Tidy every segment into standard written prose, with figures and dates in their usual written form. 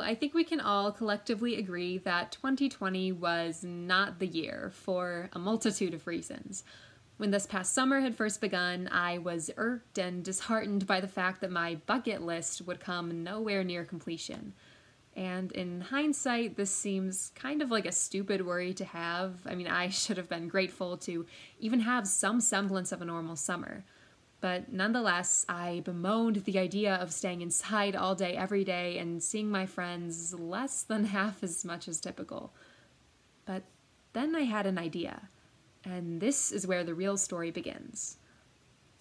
I think we can all collectively agree that 2020 was not the year for a multitude of reasons. When this past summer had first begun, I was irked and disheartened by the fact that my bucket list would come nowhere near completion. And in hindsight, this seems kind of like a stupid worry to have. I mean, I should have been grateful to even have some semblance of a normal summer. But nonetheless, I bemoaned the idea of staying inside all day, every day, and seeing my friends less than half as much as typical. But then I had an idea, and this is where the real story begins.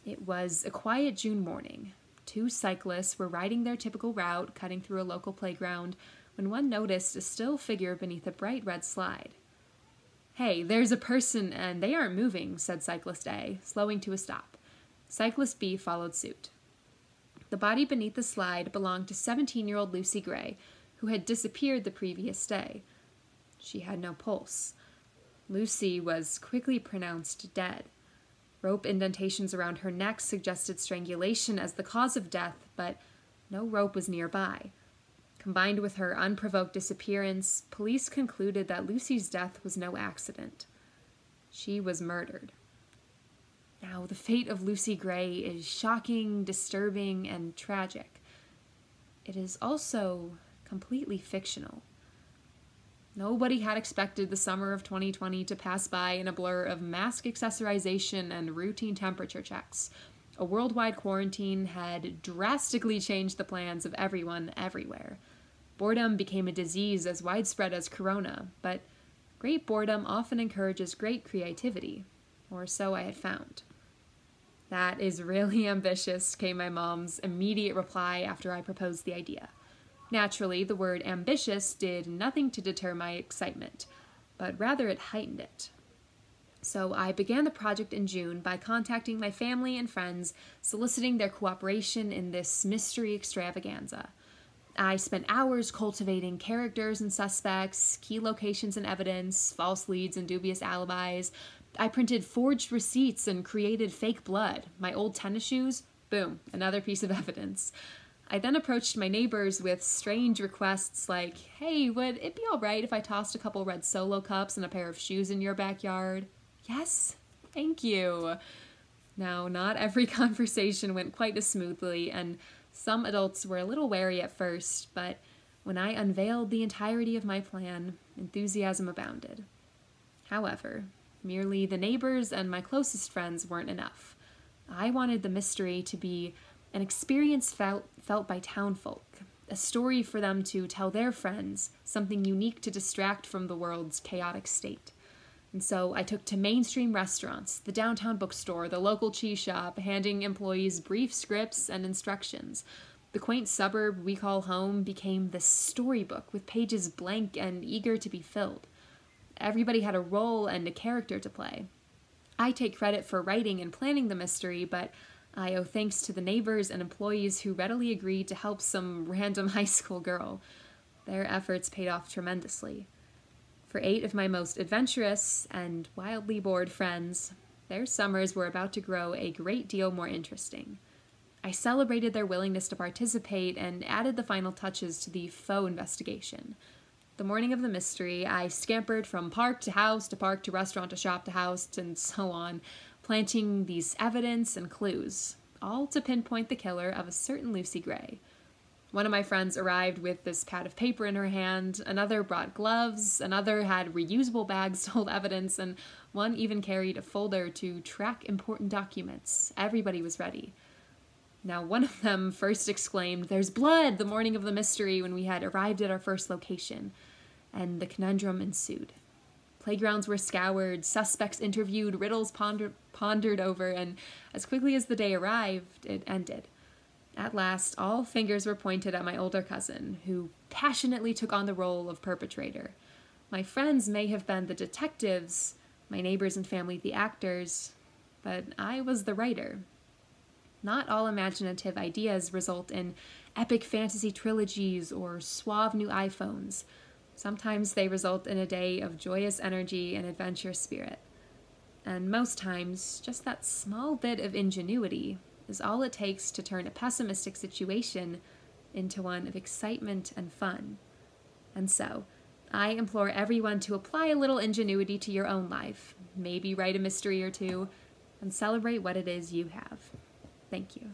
It was a quiet June morning. Two cyclists were riding their typical route, cutting through a local playground, when one noticed a still figure beneath a bright red slide. "Hey, there's a person, and they aren't moving," said Cyclist A, slowing to a stop. Cyclist B followed suit. The body beneath the slide belonged to 17-year-old Lucy Gray, who had disappeared the previous day. She had no pulse. Lucy was quickly pronounced dead. Rope indentations around her neck suggested strangulation as the cause of death, but no rope was nearby. Combined with her unprovoked disappearance, police concluded that Lucy's death was no accident. She was murdered. Now, the fate of Lucy Gray is shocking, disturbing, and tragic. It is also completely fictional. Nobody had expected the summer of 2020 to pass by in a blur of mask accessorization and routine temperature checks. A worldwide quarantine had drastically changed the plans of everyone everywhere. Boredom became a disease as widespread as corona, but great boredom often encourages great creativity, or so I had found. "That is really ambitious," came my mom's immediate reply after I proposed the idea. Naturally, the word ambitious did nothing to deter my excitement, but rather it heightened it. So I began the project in June by contacting my family and friends, soliciting their cooperation in this mystery extravaganza. I spent hours cultivating characters and suspects, key locations and evidence, false leads and dubious alibis. I printed forged receipts and created fake blood. My old tennis shoes? Boom, another piece of evidence. I then approached my neighbors with strange requests like, "Hey, would it be alright if I tossed a couple red Solo cups and a pair of shoes in your backyard?" "Yes, thank you." Now, not every conversation went quite as smoothly, and some adults were a little wary at first, but when I unveiled the entirety of my plan, enthusiasm abounded. However, merely the neighbors and my closest friends weren't enough. I wanted the mystery to be an experience felt by townfolk, a story for them to tell their friends, something unique to distract from the world's chaotic state. And so I took to mainstream restaurants, the downtown bookstore, the local cheese shop, handing employees brief scripts and instructions. The quaint suburb we call home became this storybook with pages blank and eager to be filled. Everybody had a role and a character to play. I take credit for writing and planning the mystery, but I owe thanks to the neighbors and employees who readily agreed to help some random high school girl. Their efforts paid off tremendously. For 8 of my most adventurous and wildly bored friends, their summers were about to grow a great deal more interesting. I celebrated their willingness to participate and added the final touches to the faux investigation. The morning of the mystery, I scampered from park to house to park to restaurant to shop to house and so on, planting these evidence and clues, all to pinpoint the killer of a certain Lucy Gray. One of my friends arrived with this pad of paper in her hand, another brought gloves, another had reusable bags to hold evidence, and one even carried a folder to track important documents. Everybody was ready. Now, one of them first exclaimed, "There's blood!" the morning of the mystery when we had arrived at our first location, and the conundrum ensued. Playgrounds were scoured, suspects interviewed, riddles pondered over, and as quickly as the day arrived, it ended. At last, all fingers were pointed at my older cousin, who passionately took on the role of perpetrator. My friends may have been the detectives, my neighbors and family the actors, but I was the writer. Not all imaginative ideas result in epic fantasy trilogies or suave new iPhones. Sometimes they result in a day of joyous energy and adventure spirit. And most times, just that small bit of ingenuity is all it takes to turn a pessimistic situation into one of excitement and fun. And so, I implore everyone to apply a little ingenuity to your own life, maybe write a mystery or two, and celebrate what it is you have. Thank you.